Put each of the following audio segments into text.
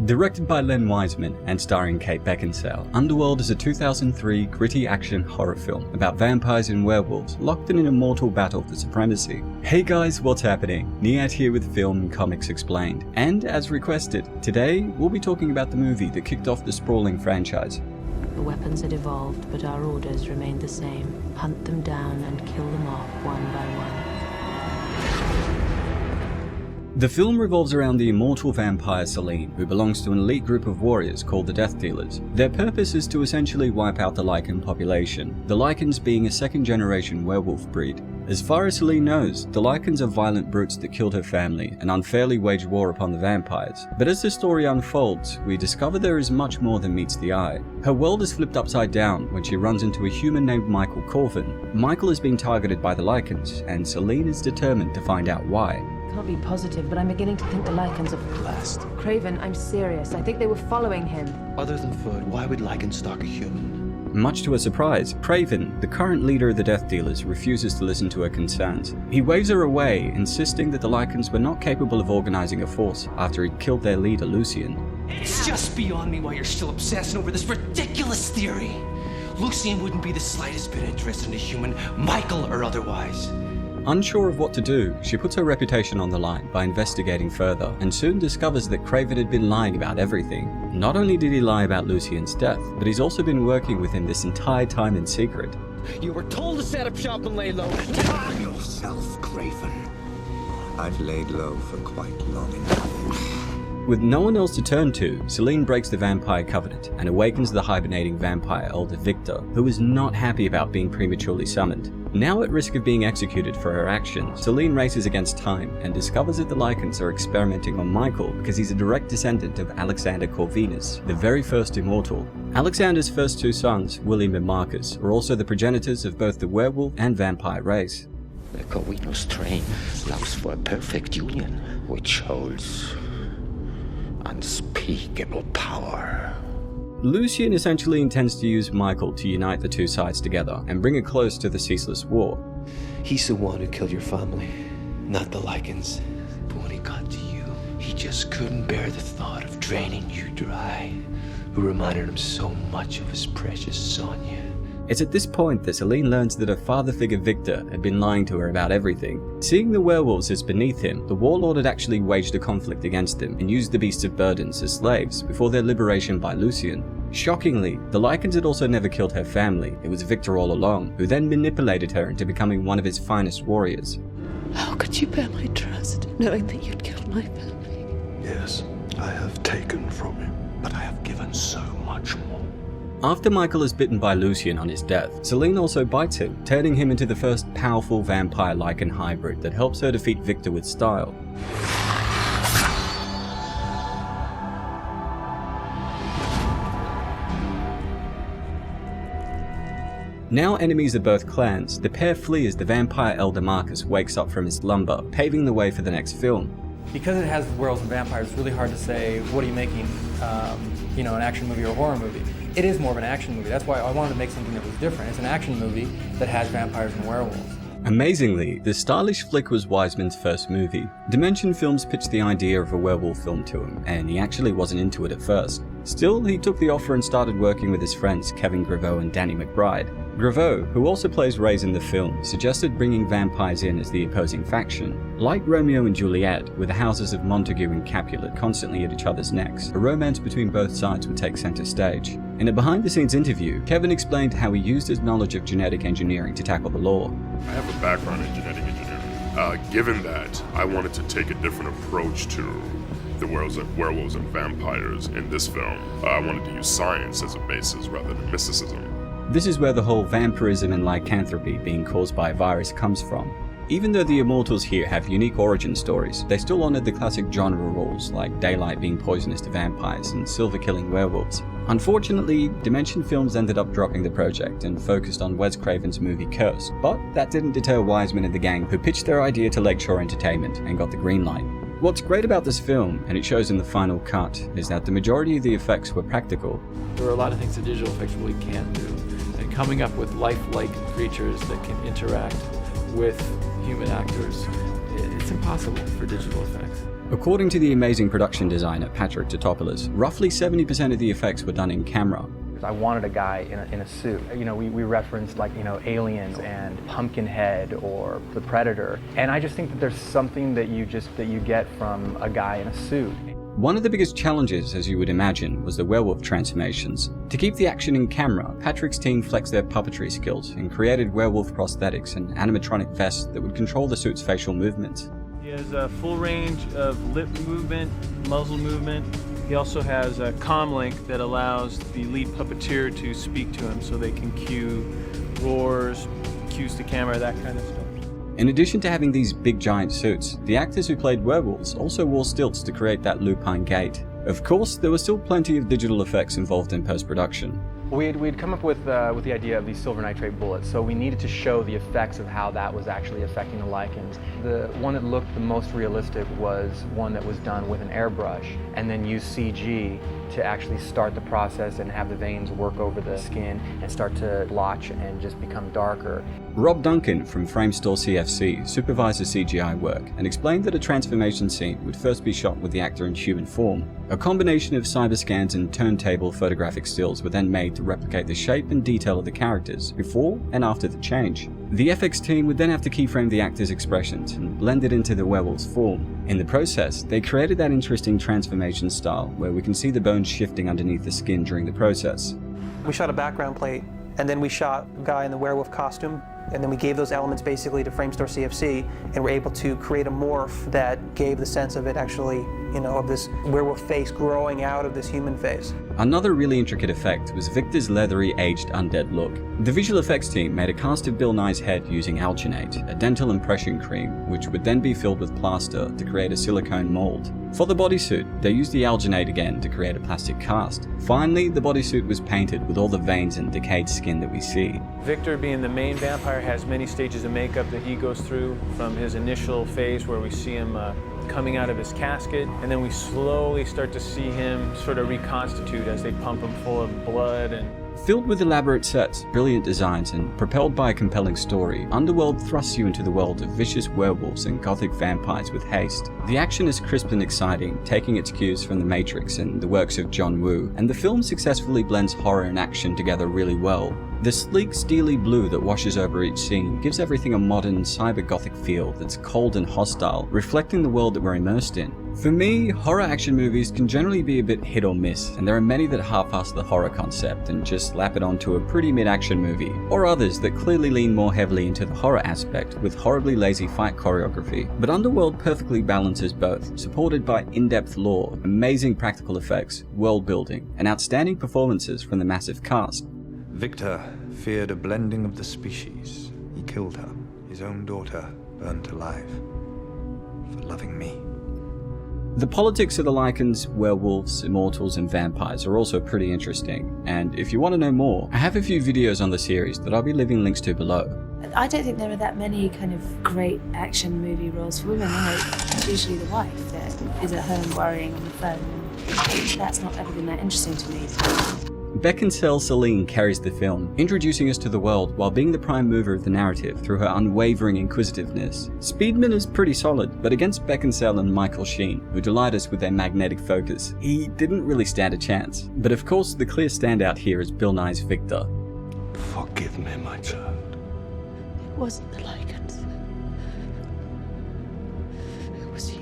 Directed by Len Wiseman and starring Kate Beckinsale, Underworld is a 2003 gritty action horror film about vampires and werewolves locked in an immortal battle for supremacy. Hey guys, what's happening? Niyat here with Film and Comics Explained. And as requested, today we'll be talking about the movie that kicked off the sprawling franchise. The weapons had evolved, but our orders remained the same. Hunt them down and kill them off one by one. The film revolves around the immortal vampire Selene, who belongs to an elite group of warriors called the Death Dealers. Their purpose is to essentially wipe out the Lycan population, the Lycans being a second-generation werewolf breed. As far as Selene knows, the Lycans are violent brutes that killed her family and unfairly waged war upon the vampires. But as the story unfolds, we discover there is much more than meets the eye. Her world is flipped upside down when she runs into a human named Michael Corvin. Michael is being targeted by the Lycans, and Selene is determined to find out why. Can't be positive, but I'm beginning to think the Lycans are Blast. Craven, I'm serious. I think they were following him. Other than food, why would Lycans stalk a human? Much to her surprise, Craven, the current leader of the Death Dealers, refuses to listen to her concerns. He waves her away, insisting that the Lycans were not capable of organizing a force after he'd killed their leader, Lucien. It's just beyond me why you're still obsessing over this ridiculous theory. Lucien wouldn't be the slightest bit interested in a human, Michael or otherwise. Unsure of what to do, she puts her reputation on the line by investigating further, and soon discovers that Craven had been lying about everything. Not only did he lie about Lucien's death, but he's also been working with him this entire time in secret. You were told to set up shop and lay low. Calm yourself, Craven. I've laid low for quite long enough. With no one else to turn to, Selene breaks the vampire covenant and awakens the hibernating vampire elder Victor, who is not happy about being prematurely summoned. Now at risk of being executed for her actions, Selene races against time and discovers that the Lycans are experimenting on Michael because he's a direct descendant of Alexander Corvinus, the very first Immortal. Alexander's first two sons, William and Marcus, are also the progenitors of both the werewolf and vampire race. The Corvinus strain allows for a perfect union, which holds unspeakable power. Lucien essentially intends to use Michael to unite the two sides together and bring a close to the ceaseless war. He's the one who killed your family, not the Lycans. But when he got to you, he just couldn't bear the thought of draining you dry, who reminded him so much of his precious Sonia. It's at this point that Selene learns that her father figure Victor had been lying to her about everything. Seeing the werewolves as beneath him, the warlord had actually waged a conflict against him and used the beasts of burdens as slaves before their liberation by Lucien. Shockingly, the Lycans had also never killed her family. It was Victor all along, who then manipulated her into becoming one of his finest warriors. How could you bear my trust, knowing that you'd killed my family? Yes, I have taken from him, but I have given so much more. After Michael is bitten by Lucien on his death, Selene also bites him, turning him into the first powerful vampire Lycan hybrid that helps her defeat Victor with style. Now enemies of both clans, the pair flee as the vampire elder Marcus wakes up from his slumber, paving the way for the next film. Because it has werewolves and vampires, it's really hard to say, what are you making, an action movie or a horror movie. It is more of an action movie. That's why I wanted to make something that was different. It's an action movie that has vampires and werewolves. Amazingly, the stylish flick was Wiseman's first movie. Dimension Films pitched the idea of a werewolf film to him, and he actually wasn't into it at first. Still, he took the offer and started working with his friends Kevin Graveau and Danny McBride. Graveau, who also plays Ray's in the film, suggested bringing vampires in as the opposing faction. Like Romeo and Juliet, with the houses of Montague and Capulet constantly at each other's necks, a romance between both sides would take center stage. In a behind-the-scenes interview, Kevin explained how he used his knowledge of genetic engineering to tackle the law. I have a background in genetic engineering. Given that, I wanted to take a different approach to the werewolves and vampires in this film. I wanted to use science as a basis rather than mysticism. This is where the whole vampirism and lycanthropy being caused by a virus comes from. Even though the Immortals here have unique origin stories, they still honored the classic genre rules like daylight being poisonous to vampires and silver killing werewolves. Unfortunately, Dimension Films ended up dropping the project and focused on Wes Craven's movie Curse, but that didn't deter Wiseman and the gang, who pitched their idea to Lakeshore Entertainment and got the green light. What's great about this film, and it shows in the final cut, is that the majority of the effects were practical. There are a lot of things that digital effects really can't do, and coming up with lifelike creatures that can interact with human actors, it's It's impossible for digital effects. According to the amazing production designer Patrick Totopoulos, roughly 70% of the effects were done in camera. I wanted a guy in a suit. You know, we referenced like, you know, Aliens and Pumpkinhead or The Predator. And I just think that there's something that you get from a guy in a suit. One of the biggest challenges, as you would imagine, was the werewolf transformations. To keep the action in camera, Patrick's team flexed their puppetry skills and created werewolf prosthetics and animatronic vests that would control the suit's facial movements. He has a full range of lip movement, muzzle movement. He also has a comm link that allows the lead puppeteer to speak to him so they can cue roars, cues to camera, that kind of stuff. In addition to having these big giant suits, the actors who played werewolves also wore stilts to create that lupine gait. Of course, there was still plenty of digital effects involved in post-production. We'd come up with the idea of these silver nitrate bullets, so we needed to show the effects of how that was actually affecting the Lycans. The one that looked the most realistic was one that was done with an airbrush, and then use CG to actually start the process and have the veins work over the skin and start to blotch and just become darker. Rob Duncan from Framestore CFC supervised the CGI work and explained that a transformation scene would first be shot with the actor in human form. A combination of cyberscans and turntable photographic stills were then made to replicate the shape and detail of the characters before and after the change. The FX team would then have to keyframe the actor's expressions and blend it into the werewolf's form. In the process, they created that interesting transformation style where we can see the bones shifting underneath the skin during the process. We shot a background plate, and then we shot a guy in the werewolf costume, and then we gave those elements basically to Framestore CFC, and were able to create a morph that gave the sense of it actually, you know, of this werewolf face growing out of this human face. Another really intricate effect was Victor's leathery, aged undead look. The visual effects team made a cast of Bill Nye's head using alginate, a dental impression cream, which would then be filled with plaster to create a silicone mold. For the bodysuit, they used the alginate again to create a plastic cast. Finally, the bodysuit was painted with all the veins and decayed skin that we see. Victor, being the main vampire, has many stages of makeup that he goes through, from his initial phase where we see him coming out of his casket, and then we slowly start to see him sort of reconstitute as they pump him full of blood. And filled with elaborate sets, brilliant designs, and propelled by a compelling story, Underworld thrusts you into the world of vicious werewolves and gothic vampires with haste. The action is crisp and exciting, taking its cues from The Matrix and the works of John Woo, and the film successfully blends horror and action together really well. The sleek, steely blue that washes over each scene gives everything a modern, cyber-gothic feel that's cold and hostile, reflecting the world that we're immersed in. For me, horror action movies can generally be a bit hit or miss, and there are many that half-ass the horror concept and just slap it onto a pretty mid-action movie, or others that clearly lean more heavily into the horror aspect with horribly lazy fight choreography. But Underworld perfectly balances both, supported by in-depth lore, amazing practical effects, world building, and outstanding performances from the massive cast. Victor feared a blending of the species. He killed her, his own daughter, burned alive, for loving me. The politics of the Lycans, werewolves, immortals, and vampires are also pretty interesting, and if you want to know more, I have a few videos on the series that I'll be leaving links to below. I don't think there are that many kind of great action movie roles for women. It's usually the wife that is at home worrying on the phone. That's not ever been that interesting to me. Beckinsale Selene carries the film, introducing us to the world while being the prime mover of the narrative through her unwavering inquisitiveness. Speedman is pretty solid, but against Beckinsale and Michael Sheen, who delight us with their magnetic focus, he didn't really stand a chance. But of course, the clear standout here is Bill Nye's Victor. Forgive me, my child. It wasn't the Lycans. It was you.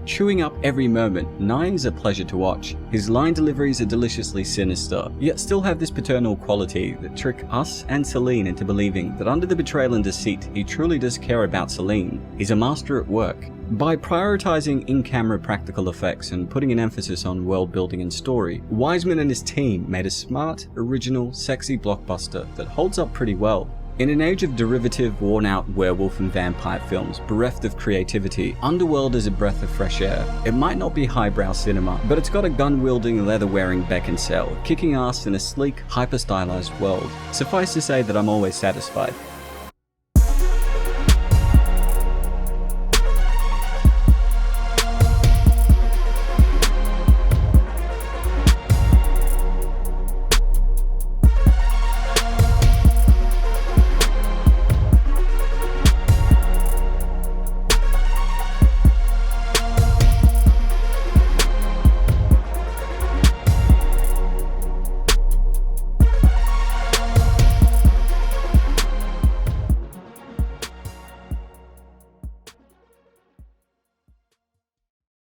Chewing up every moment, Nye is a pleasure to watch. His line deliveries are deliciously sinister, yet still have this paternal quality that trick us and Selene into believing that under the betrayal and deceit, he truly does care about Selene. He's a master at work. By prioritizing in-camera practical effects and putting an emphasis on world building and story, Wiseman and his team made a smart, original, sexy blockbuster that holds up pretty well. In an age of derivative, worn-out werewolf and vampire films bereft of creativity, Underworld is a breath of fresh air. It might not be highbrow cinema, but it's got a gun-wielding, leather-wearing Beckinsale, kicking ass in a sleek, hyper-stylized world. Suffice to say that I'm always satisfied.